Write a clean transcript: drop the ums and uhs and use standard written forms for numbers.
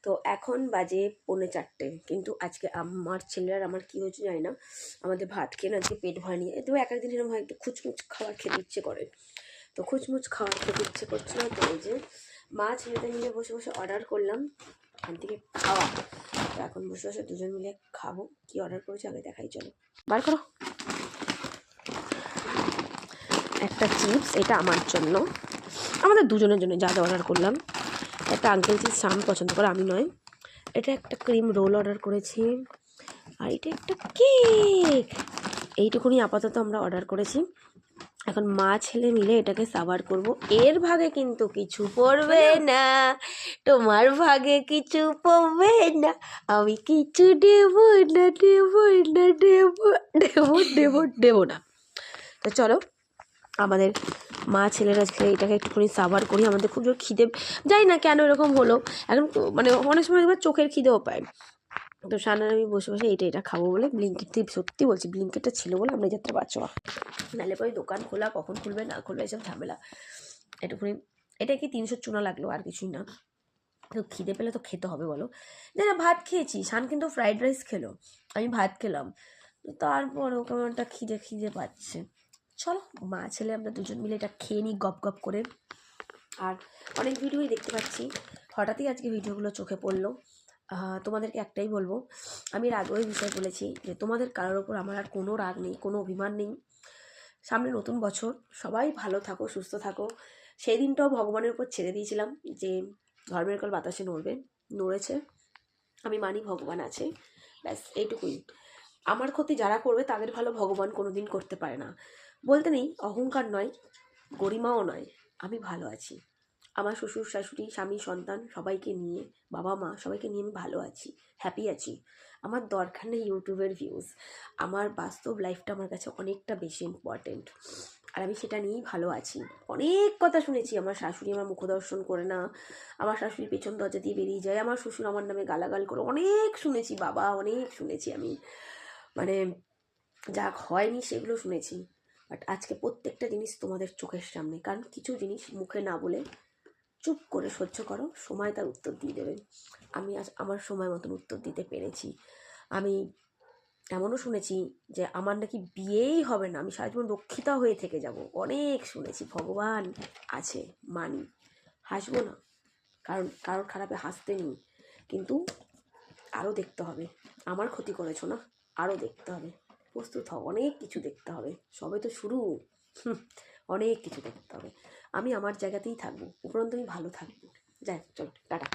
তো এখন বাজে 3:45, কিন্তু আজকে আমার ছেলের আমার কী হয়েছে জানি না, আমাদের ভাত খেয়ে না আজকে পেট ভরেনি। তো এক একদিন এরকম হয় একটু খুচমুচ খাবার খেতে ইচ্ছে করে, তো খুচমুচ খাবার খেতে ইচ্ছে করছিল। তো এই যে মা ছেলেদের মিলে বসে বসে অর্ডার করলাম এখান থেকে খাওয়া। তো এখন বসে বসে দুজন মিলে খাবো। কি অর্ডার করেছি আগে দেখাই, চলো বার করো। একটা চিপস, এটা আমার জন্য, আমাদের দুজনের জন্য যা যা অর্ডার করলাম। একটা আঙ্কেল চিপস শাম পছন্দ করে, আমি নয়। এটা একটা ক্রিম রোল অর্ডার করেছি, আর এটা একটা কেক। এইটুকুনি আপাতত আমরা অর্ডার করেছি। এখন মা ছেলে মিলে এটাকে সার্ভ করব। এর ভাগে কিন্তু কিছু পড়বে না, তোমার ভাগে কিছু পড়বে না, আমি কিছু দেব না, দেব না, দেব দেব দেব দেব না। তো চলো আমাদের মা ছেলেরা আজকে এটাকে একটুখানি সার্ভ করি। আমাদের খুব জোর খিদে, জানি না কেন এরকম হলো, এখন মানে অনেক সময় একবার চোখের খিদেও পায়। তো সানার আমি বসে বসে এটা খাবো বলে ব্লিঙ্কিট থেকে, সত্যি বলছি ব্লিঙ্কিটটা ছিল বলে আমরা যাত্রা পাচ্ছ, নাহলে পরে দোকান খোলা কখন খুলবে না খুলবে এসব ঝামেলা। একটুখানি এটা কি 300 চুনা লাগলো, আর কিছুই না। তো খিদে পেলে তো খেতে হবে বলো। না ভাত খেয়েছি, শান কিন্তু ফ্রাইড রাইস খেলো, আমি ভাত খেলাম, তারপরেও কেমন একটা খিদে খিদে পাচ্ছে। চলো মা ছেলে আমরা দুজন মিলে এটা খেয়ে নিই গপ গপ করে। আর অনেক ভিডিওই দেখতে পাচ্ছি, হঠাৎই আজকে ভিডিওগুলো চোখে পড়লো। তোমাদেরকে একটাই বলবো, আমি এর আগেও বিষয় বলেছি যে তোমাদের কারোর ওপর আমার আর কোনো রাগ নেই, কোনো অভিমান নেই। সামনে নতুন বছর, সবাই ভালো থাকো, সুস্থ থাকো। সেই দিনটাও ভগবানের উপর ছেড়ে দিয়েছিলাম যে ধর্মের কল বাতাসে নড়বে, নড়েছে। আমি মানি ভগবান আছে, ব্যাস এইটুকুই। আমার ক্ষতি যারা করবে তাদের ভালো ভগবান কোনো দিন করতে পারে না। বলতে নেই অহংকার নয়, গরিমাও নয়, আমি ভালো আছি। আমার শ্বশুর শাশুড়ি স্বামী সন্তান সবাইকে নিয়ে, বাবা মা সবাইকে নিয়ে আমি ভালো আছি, হ্যাপি আছি। আমার দরকার নেই ইউটিউবের ভিউজ, আমার বাস্তব লাইফটা আমার কাছে অনেকটা বেশি ইম্পর্টেন্ট, আর আমি সেটা নিয়েই ভালো আছি। অনেক কথা শুনেছি, আমার শাশুড়ি আমার মুখদর্শন করে না, আমার শাশুড়ি পেছন দরজা দিয়ে বেরিয়ে যায়, আমার শ্বশুর আমার নামে গালাগাল করে, অনেক শুনেছি বাবা, অনেক শুনেছি আমি, মানে যা হয়নি সেগুলো শুনেছি। বাট আজকে প্রত্যেকটা জিনিস তোমাদের চোখের সামনে, কারণ কিছু জিনিস মুখে না বলে চুপ করে সহ্য করো, সময় তার উত্তর দিয়ে দেবে। আমি আজ আমার সময় মতন উত্তর দিতে পেরেছি। আমি এমনও শুনেছি যে আমার নাকি বিয়েই হবে না, আমি সারা জীবন রক্ষিতা হয়ে থেকে যাব, অনেক শুনেছি। ভগবান আছে মানি, হাসবো না, কারণ কারোর খারাপে হাসতে নেই, কিন্তু আরও দেখতে হবে। আমার ক্ষতি করেছো না, আরও দেখতে হবে, প্রস্তুত হও, অনেক কিছু দেখতে হবে, সবে তো শুরু, অনেক কিছু দেখতে হবে। আমি আমার জায়গাতেই থাকবো, উপরন্তু আমি ভালো থাকবো। যাই চলো টাটা।